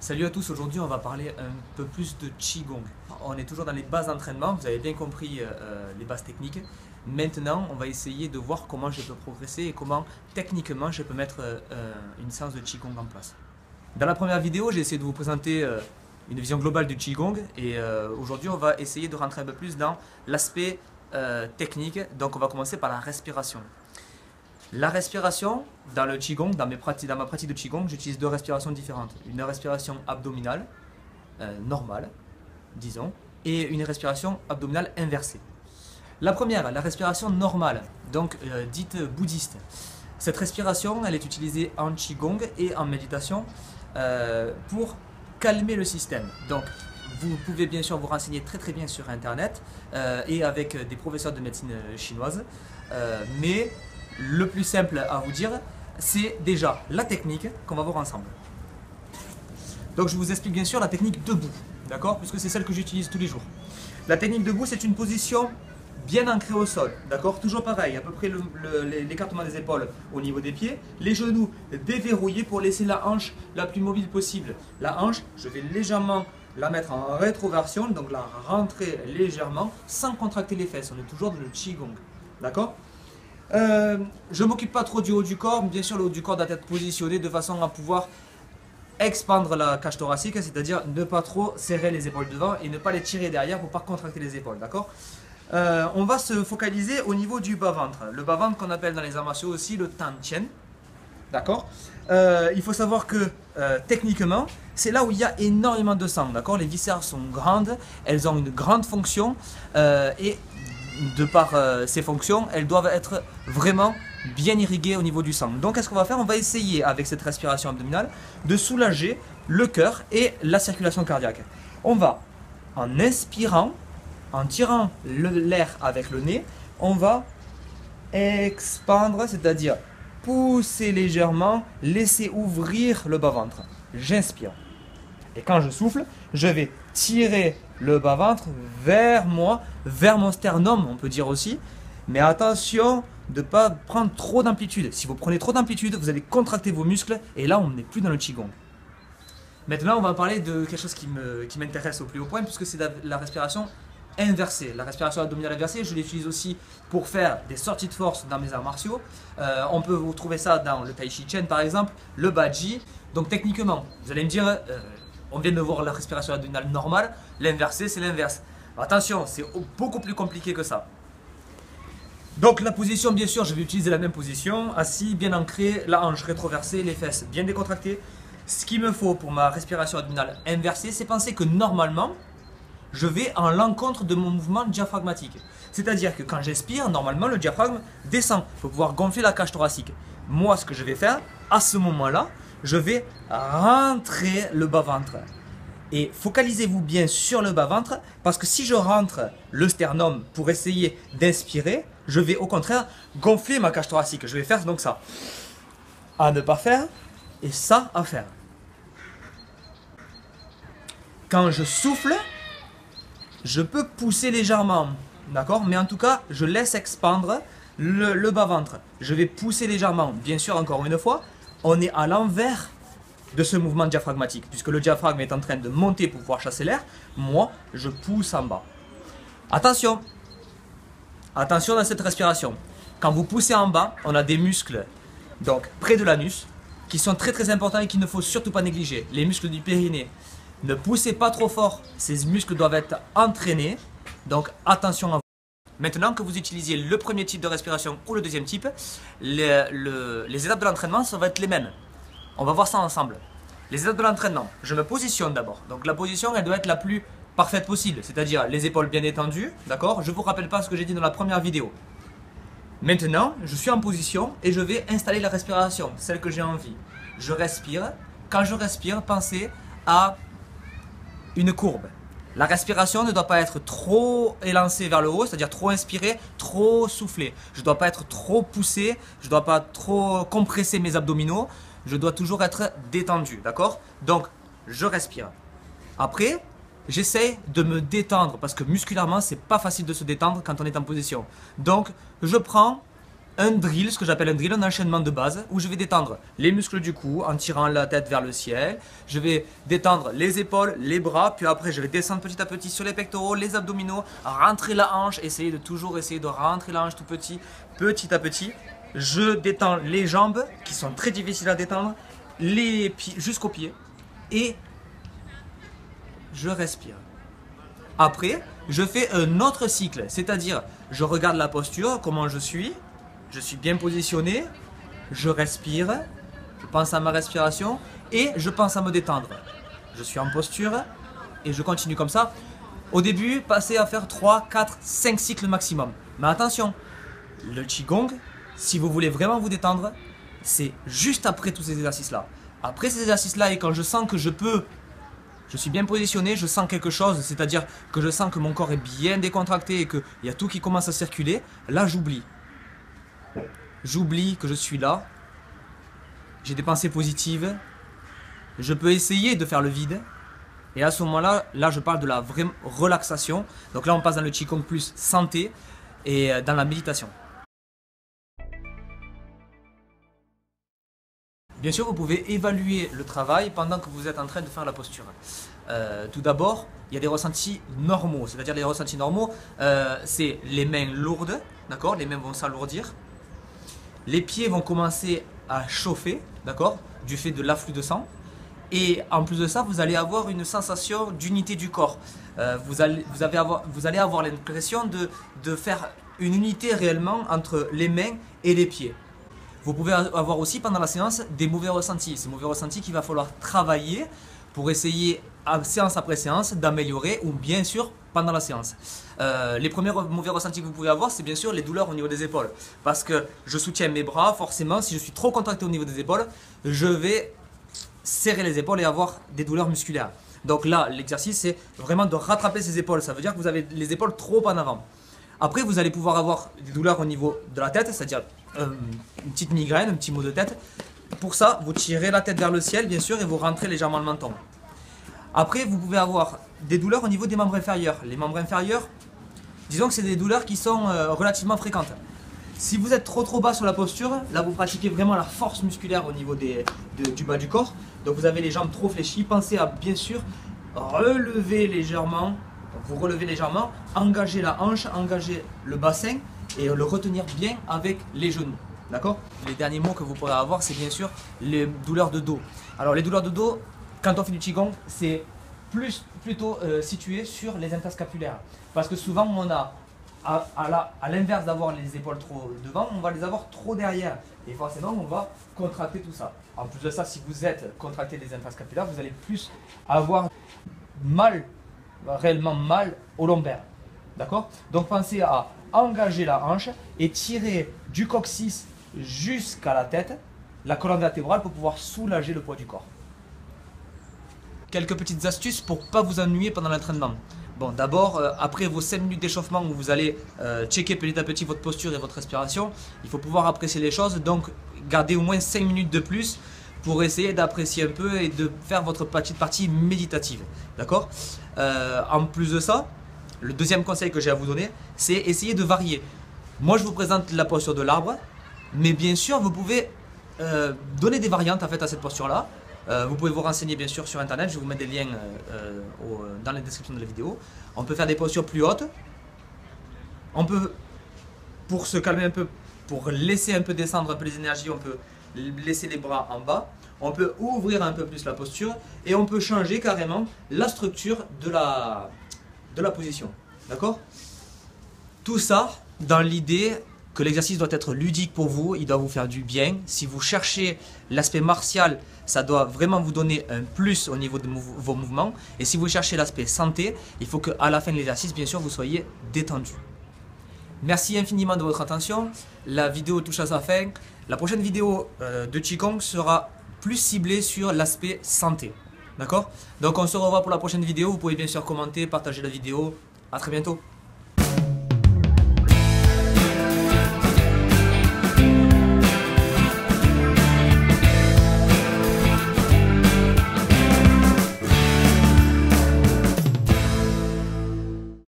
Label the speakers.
Speaker 1: Salut à tous, aujourd'hui on va parler un peu plus de Qigong. On est toujours dans les bases d'entraînement, vous avez bien compris les bases techniques. Maintenant on va essayer de voir comment je peux progresser et comment techniquement je peux mettre une séance de Qigong en place. Dans la première vidéo j'ai essayé de vous présenter une vision globale du Qigong et aujourd'hui on va essayer de rentrer un peu plus dans l'aspect technique. Donc on va commencer par la respiration. La respiration, dans le Qigong, dans ma pratique de Qigong, j'utilise deux respirations différentes. Une respiration abdominale, normale, disons, et une respiration abdominale inversée. La première, la respiration normale, donc dite bouddhiste. Cette respiration, elle est utilisée en Qigong et en méditation pour calmer le système. Donc, vous pouvez bien sûr vous renseigner très bien sur Internet et avec des professeurs de médecine chinoise, mais le plus simple à vous dire, c'est déjà la technique qu'on va voir ensemble. Donc je vous explique bien sûr la technique debout, d'accord, puisque c'est celle que j'utilise tous les jours. La technique debout, c'est une position bien ancrée au sol, d'accord, toujours pareil, à peu près l'écartement des épaules au niveau des pieds, les genoux déverrouillés pour laisser la hanche la plus mobile possible. La hanche, je vais légèrement la mettre en rétroversion, donc la rentrer légèrement sans contracter les fesses. On est toujours dans le Qigong, d'accord. Je ne m'occupe pas trop du haut du corps, bien sûr le haut du corps doit être positionné de façon à pouvoir expandre la cage thoracique, c'est-à-dire ne pas trop serrer les épaules devant et ne pas les tirer derrière pour ne pas contracter les épaules, d'accord. On va se focaliser au niveau du bas-ventre, le bas-ventre qu'on appelle dans les arts martiaux aussi le Tantien, d'accord. Il faut savoir que techniquement, c'est là où il y a énormément de sang, d'accord. Les viscères sont grandes, elles ont une grande fonction et de par ces fonctions, elles doivent être vraiment bien irriguées au niveau du sang. Donc qu'est-ce qu'on va faire? On va essayer avec cette respiration abdominale de soulager le cœur et la circulation cardiaque. On va, en inspirant, en tirant l'air avec le nez, on va expandre, c'est-à-dire pousser légèrement, laisser ouvrir le bas-ventre. J'inspire. Et quand je souffle, je vais tirer le bas-ventre vers moi, vers mon sternum, on peut dire aussi. Mais attention de ne pas prendre trop d'amplitude. Si vous prenez trop d'amplitude, vous allez contracter vos muscles et là, on n'est plus dans le Qigong. Maintenant, on va parler de quelque chose qui m'intéresse au plus haut point, puisque c'est la respiration inversée. La respiration abdominale inversée, je l'utilise aussi pour faire des sorties de force dans mes arts martiaux. On peut vous trouver ça dans le Tai Chi Chuan par exemple, le Baji. Donc techniquement, vous allez me dire, on vient de voir la respiration abdominale normale, l'inversé c'est l'inverse. Attention, c'est beaucoup plus compliqué que ça. Donc la position, bien sûr, je vais utiliser la même position, assis, bien ancré, la hanche rétroversée, les fesses bien décontractées. Ce qu'il me faut pour ma respiration abdominale inversée, c'est penser que normalement, je vais en l'encontre de mon mouvement diaphragmatique. C'est-à-dire que quand j'expire, normalement le diaphragme descend pour pouvoir gonfler la cage thoracique. Moi, ce que je vais faire, à ce moment-là, je vais rentrer le bas-ventre. Et focalisez-vous bien sur le bas-ventre, parce que si je rentre le sternum pour essayer d'inspirer, je vais au contraire gonfler ma cage thoracique. Je vais faire donc ça. À ne pas faire, et ça à faire. Quand je souffle, je peux pousser légèrement, d'accord? Mais en tout cas, je laisse expandre le bas-ventre. Je vais pousser légèrement. Bien sûr, encore une fois, on est à l'envers de ce mouvement diaphragmatique, puisque le diaphragme est en train de monter pour pouvoir chasser l'air. Moi, je pousse en bas. Attention! Attention dans cette respiration. Quand vous poussez en bas, on a des muscles, donc près de l'anus, qui sont très importants et qu'il ne faut surtout pas négliger. Les muscles du périnée. Ne poussez pas trop fort, ces muscles doivent être entraînés, donc attention à vous. Maintenant que vous utilisiez le premier type de respiration ou le deuxième type, les étapes de l'entraînement, ça va être les mêmes. On va voir ça ensemble. Les étapes de l'entraînement, je me positionne d'abord. Donc la position, elle doit être la plus parfaite possible, c'est-à-dire les épaules bien étendues, d'accord? Je ne vous rappelle pas ce que j'ai dit dans la première vidéo. Maintenant, je suis en position et je vais installer la respiration, celle que j'ai envie. Je respire. Quand je respire, pensez à une courbe. La respiration ne doit pas être trop élancée vers le haut, c'est-à-dire trop inspirée, trop soufflée. Je ne dois pas être trop poussé, je ne dois pas trop compresser mes abdominaux, je dois toujours être détendu, d'accord? Donc, je respire. Après, j'essaie de me détendre parce que musculairement, c'est pas facile de se détendre quand on est en position. Donc, je prends un drill, ce que j'appelle un drill, un enchaînement de base, où je vais détendre les muscles du cou en tirant la tête vers le ciel. Je vais détendre les épaules, les bras, puis après je vais descendre petit à petit sur les pectoraux, les abdominaux, rentrer la hanche, toujours essayer de rentrer la hanche tout petit, petit à petit. Je détends les jambes, qui sont très difficiles à détendre, les pieds jusqu'aux pieds, et je respire. Après, je fais un autre cycle, c'est-à-dire je regarde la posture, comment je suis bien positionné, je respire, je pense à ma respiration et je pense à me détendre. Je suis en posture et je continue comme ça. Au début, passez à faire 3, 4, 5 cycles maximum. Mais attention, le Qigong, si vous voulez vraiment vous détendre, c'est juste après tous ces exercices-là. Après ces exercices-là et quand je sens que je suis bien positionné, je sens quelque chose, c'est-à-dire que je sens que mon corps est bien décontracté et qu'il y a tout qui commence à circuler, là j'oublie. J'oublie que je suis là, j'ai des pensées positives, je peux essayer de faire le vide, et à ce moment-là, je parle de la vraie relaxation. Donc là on passe dans le Qigong plus santé et dans la méditation. Bien sûr, vous pouvez évaluer le travail pendant que vous êtes en train de faire la posture. Tout d'abord, il y a des ressentis normaux, c'est-à-dire les ressentis normaux, c'est les mains lourdes, d'accord, les mains vont s'alourdir, les pieds vont commencer à chauffer, d'accord, du fait de l'afflux de sang, et en plus de ça, vous allez avoir une sensation d'unité du corps. Vous allez avoir l'impression de faire une unité réellement entre les mains et les pieds. Vous pouvez avoir aussi pendant la séance des mauvais ressentis. Ces mauvais ressentis qu'il va falloir travailler pour essayer, séance après séance, d'améliorer ou bien sûr pendant la séance. Les premiers mauvais ressentis que vous pouvez avoir, c'est bien sûr les douleurs au niveau des épaules. Parce que je soutiens mes bras, forcément, si je suis trop contracté au niveau des épaules, je vais serrer les épaules et avoir des douleurs musculaires. Donc là, l'exercice, c'est vraiment de rattraper ces épaules. Ça veut dire que vous avez les épaules trop en avant. Après, vous allez pouvoir avoir des douleurs au niveau de la tête, c'est-à-dire une petite migraine, un petit mot de tête. Pour ça, vous tirez la tête vers le ciel, bien sûr, et vous rentrez légèrement le menton. Après, vous pouvez avoir des douleurs au niveau des membres inférieurs. Les membres inférieurs, disons que c'est des douleurs qui sont relativement fréquentes. Si vous êtes trop bas sur la posture, là vous pratiquez vraiment la force musculaire au niveau du bas du corps. Donc vous avez les jambes trop fléchies. Pensez à bien sûr relever légèrement. Vous relevez légèrement, engagez la hanche, engagez le bassin et le retenir bien avec les genoux. D'accord? Les derniers mots que vous pourrez avoir, c'est bien sûr les douleurs de dos. Alors les douleurs de dos, quand on fait du Qigong, c'est plutôt situé sur les interscapulaires. Parce que souvent on a, à l'inverse d'avoir les épaules trop devant, on va les avoir trop derrière. Et forcément on va contracter tout ça. En plus de ça, si vous êtes contracté des interscapulaires, vous allez plus avoir réellement mal au lombaire. D'accord? Donc pensez à engager la hanche et tirer du coccyx jusqu'à la tête, la colonne vertébrale, pour pouvoir soulager le poids du corps. Quelques petites astuces pour ne pas vous ennuyer pendant l'entraînement. Bon, d'abord, après vos 5 minutes d'échauffement où vous allez checker petit à petit votre posture et votre respiration, il faut pouvoir apprécier les choses. Donc, gardez au moins 5 minutes de plus pour essayer d'apprécier un peu et de faire votre petite partie méditative. D'accord? En plus de ça, le deuxième conseil que j'ai à vous donner, c'est essayer de varier. Moi, je vous présente la posture de l'arbre, mais bien sûr, vous pouvez donner des variantes en fait à cette posture-là. Vous pouvez vous renseigner bien sûr sur internet, je vais vous mettre des liens dans la description de la vidéo. On peut faire des postures plus hautes. On peut, pour se calmer un peu, pour laisser un peu descendre un peu les énergies, on peut laisser les bras en bas. On peut ouvrir un peu plus la posture et on peut changer carrément la structure de la position. D'accord? Tout ça dans l'idée que l'exercice doit être ludique pour vous, il doit vous faire du bien. Si vous cherchez l'aspect martial, ça doit vraiment vous donner un plus au niveau de vos mouvements. Et si vous cherchez l'aspect santé, il faut qu'à la fin de l'exercice, bien sûr, vous soyez détendu. Merci infiniment de votre attention. La vidéo touche à sa fin. La prochaine vidéo de Qigong sera plus ciblée sur l'aspect santé. D'accord? Donc on se revoit pour la prochaine vidéo. Vous pouvez bien sûr commenter, partager la vidéo. À très bientôt.